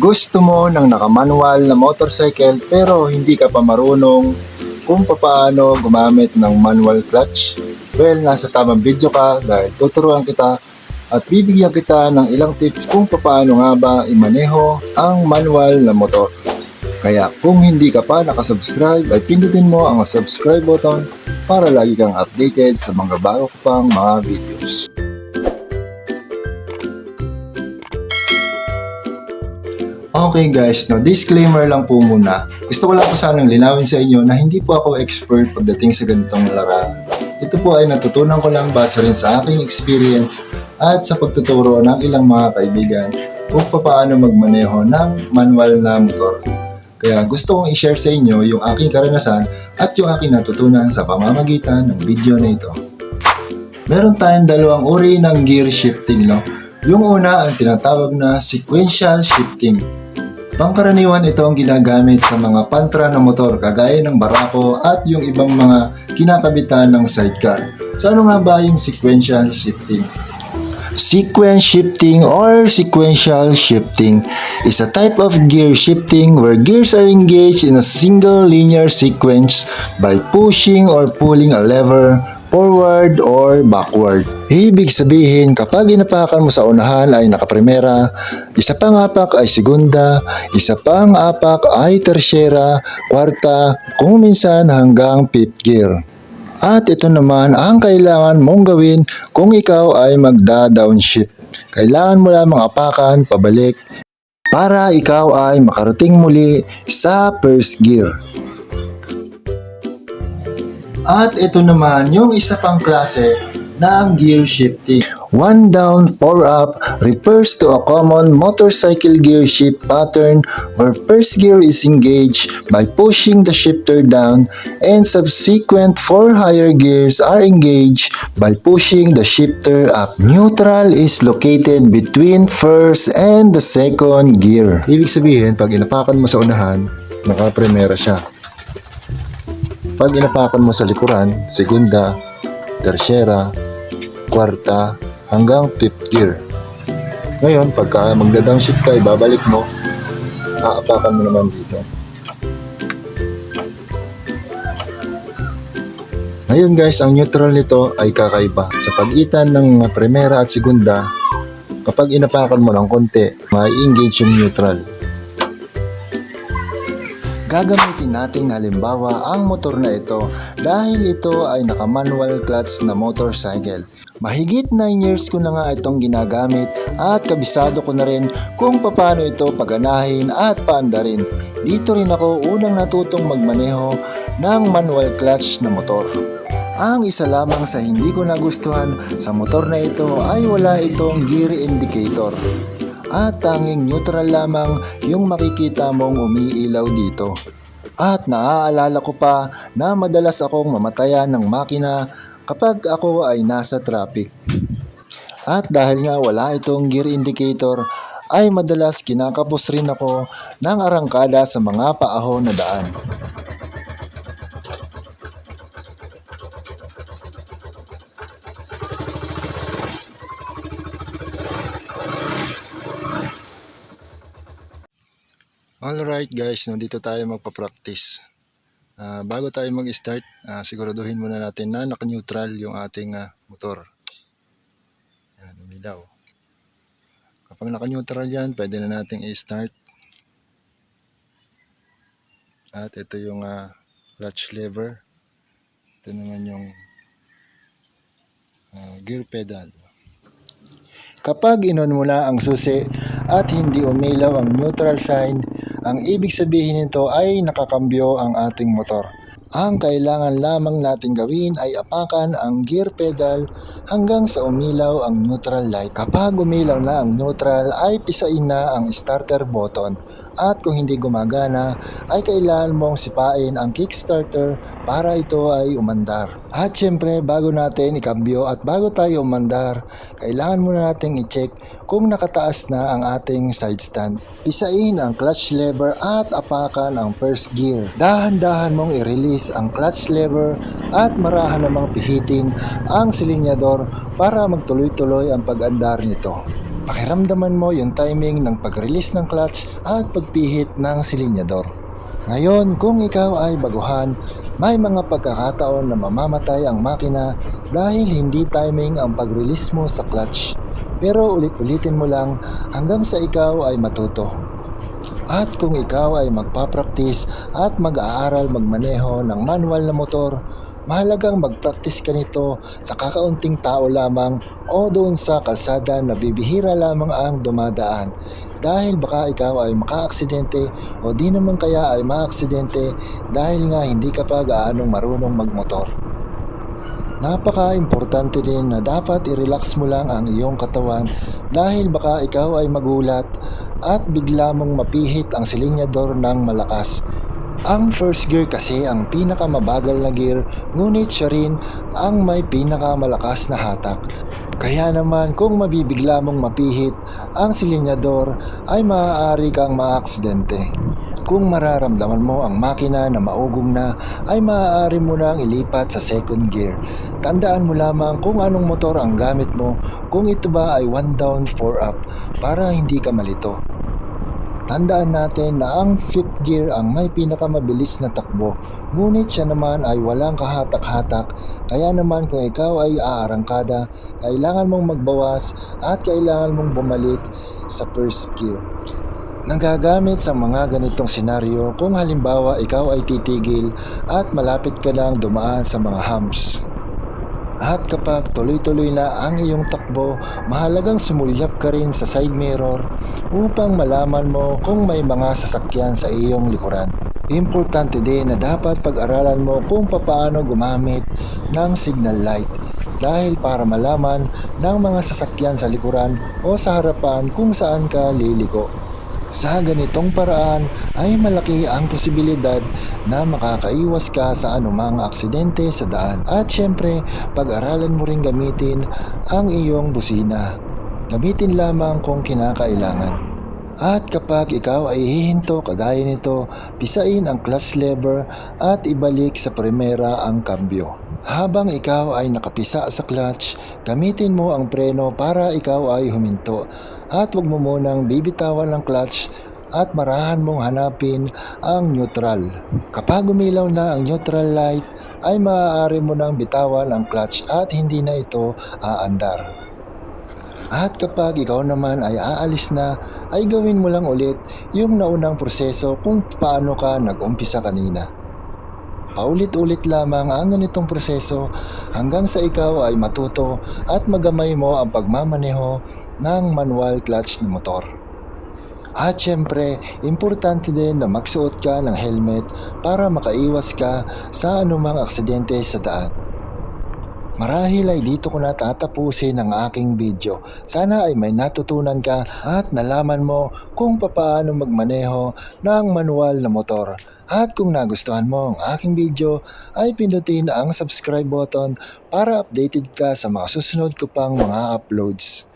Gusto mo ng nakamanual na motorcycle pero hindi ka pa marunong kung paano gumamit ng manual clutch? Well, nasa tamang video ka dahil tuturuan kita at bibigyan kita ng ilang tips kung paano nga ba imaneho ang manual na motor. Kaya kung hindi ka pa nakasubscribe ay pindutin mo ang subscribe button para lagi kang updated sa mga bago pang mga videos. Okay guys, disclaimer lang po muna. Gusto ko lang po sanang linawin sa inyo na hindi po ako expert pagdating sa ganitong larangan. Ito po ay natutunan ko lang base rin sa aking experience at sa pagtuturo ng ilang mga kaibigan kung paano magmaneho ng manual na motor. Kaya gusto kong i-share sa inyo yung aking karanasan at yung aking natutunan sa pamamagitan ng video na ito. Meron tayong dalawang uri ng gear shifting, no? Yung una ang tinatawag na sequential shifting. Pangkaraniwan ito ang ginagamit sa mga pantra na motor kagaya ng barako at yung ibang mga kinakabitan ng sidecar. So ano nga ba yung sequential shifting? Sequence shifting or sequential shifting is a type of gear shifting where gears are engaged in a single linear sequence by pushing or pulling a lever forward or backward. Ibig sabihin, kapag inapakan mo sa unahan ay nakaprimera, isa pang apak ay segunda, isa pang apak ay tersyera, kwarta, kung minsan hanggang fifth gear. At ito naman ang kailangan mong gawin kung ikaw ay magda-downshift. Kailangan mo lamang apakan pabalik para ikaw ay makarating muli sa first gear. At ito naman yung isa pang klase ng gear shifting. 1 down, 4 up refers to a common motorcycle gear shift pattern where first gear is engaged by pushing the shifter down and subsequent 4 higher gears are engaged by pushing the shifter up. Neutral is located between first and the second gear. Ibig sabihin, pag inapakan mo sa unahan, nakapremera siya. Pag inapakan mo sa likuran, segunda, tersyera, kwarta, hanggang fifth gear. Ngayon, pagka magda-downshift ka, ibabalik mo, aapakan mo naman dito. Ngayon guys, ang neutral nito ay kakaiba. Sa pagitan ng primera at segunda, kapag inapakan mo ng konti, ma-engage yung neutral. Gagamitin natin halimbawa ang motor na ito dahil ito ay naka-manual clutch na motorcycle. Mahigit 9 years ko na nga itong ginagamit at kabisado ko na rin kung paano ito paganahin at paandarin. Dito rin ako unang natutong magmaneho ng manual clutch na motor. Ang isa lamang sa hindi ko nagustuhan sa motor na ito ay wala itong gear indicator. At tanging neutral lamang yung makikita mong umiilaw dito. At naaalala ko pa na madalas akong mamatayan ng makina kapag ako ay nasa traffic. At dahil nga wala itong gear indicator, ay madalas kinakapos rin ako ng arangkada sa mga paahon na daan. Alright guys, dito tayo magpa-practice. Bago tayo mag-start, siguraduhin muna natin na naka-neutral yung ating motor. Yan, umilaw. Kapag naka-neutral yan, pwede na nating i-start. At ito yung clutch lever. Ito naman yung gear pedal. Kapag inon mo na ang susi at hindi umilaw ang neutral sign, ang ibig sabihin nito ay nakakambyo ang ating motor. Ang kailangan lamang natin gawin ay apakan ang gear pedal hanggang sa umilaw ang neutral light. Kapag umilaw na ang neutral ay pisain na ang starter button. At kung hindi gumagana ay kailangan mong sipain ang kickstarter para ito ay umandar. At syempre bago natin ikambyo at bago tayo umandar, kailangan muna natin i-check kung nakataas na ang ating side stand. Pisain ang clutch lever at apakan ang first gear. Dahan-dahan mong i-release ang clutch lever at marahan namang pihitin ang silinyador para magtuloy-tuloy ang pag-andar nito. Pakiramdaman mo yung timing ng pag-release ng clutch at pagpihit ng silinyador. Ngayon, kung ikaw ay baguhan, may mga pagkakataon na mamamatay ang makina dahil hindi timing ang pag-release mo sa clutch. Pero ulit-ulitin mo lang hanggang sa ikaw ay matuto. At kung ikaw ay magpa-practice at mag-aaral magmaneho ng manual na motor, mahalagang mag-practice ka nito sa kakaunting tao lamang o doon sa kalsada na bibihira lamang ang dumadaan. Dahil baka ikaw ay makaaksidente o di naman kaya ay maaksidente dahil nga hindi ka pa gaanong marunong magmotor. Napaka-importante din na dapat i-relax mo lang ang iyong katawan dahil baka ikaw ay magulat at bigla mong mapihit ang silinyador ng malakas. Ang first gear kasi ang pinakamabagal na gear, ngunit siya rin ang may pinakamalakas na hatak. Kaya naman kung mabibigla mong mapihit ang silinyador ay maaari kang maaksidente. Kung mararamdaman mo ang makina na maugong na ay maaari mo nang ilipat sa second gear. Tandaan mo lamang kung anong motor ang gamit mo, kung ito ba ay 1 down 4 up para hindi ka malito. Tandaan natin na ang 5th gear ang may pinakamabilis na takbo, ngunit siya naman ay walang kahatak-hatak, kaya naman kung ikaw ay aarangkada, kailangan mong magbawas at kailangan mong bumalik sa first gear. Nagagamit sa mga ganitong senaryo kung halimbawa ikaw ay titigil at malapit ka lang dumaan sa mga humps. At kapag tuloy-tuloy na ang iyong takbo, mahalagang sumulyap ka rin sa side mirror upang malaman mo kung may mga sasakyan sa iyong likuran. Importante din na dapat pag-aralan mo kung paano gumamit ng signal light dahil para malaman ng mga sasakyan sa likuran o sa harapan kung saan ka liliko. Sa ganitong paraan ay malaki ang posibilidad na makakaiwas ka sa anumang aksidente sa daan. At syempre, pag-aralan mo rin gamitin ang iyong busina. Gamitin lamang kung kinakailangan. At kapag ikaw ay hihinto kagaya nito, pisain ang clutch lever at ibalik sa primera ang kambyo. Habang ikaw ay nakapisa sa clutch, gamitin mo ang preno para ikaw ay huminto at huwag mo munang bibitawan ang clutch at marahan mong hanapin ang neutral. Kapag umilaw na ang neutral light, ay maaari mo nang bitawan ang clutch at hindi na ito aandar. At kapag ikaw naman ay aalis na, ay gawin mo lang ulit yung naunang proseso kung paano ka nag-umpisa kanina. Paulit-ulit lamang ang ganitong proseso hanggang sa ikaw ay matuto at magamay mo ang pagmamaneho ng manual clutch na motor. At syempre, importante din na magsuot ka ng helmet para makaiwas ka sa anumang aksidente sa daan. Marahil ay dito ko na tatapusin ang aking video. Sana ay may natutunan ka at nalaman mo kung paano magmaneho ng manual na motor. At kung nagustuhan mo ang aking video ay pindutin ang subscribe button para updated ka sa mga susunod ko pang mga uploads.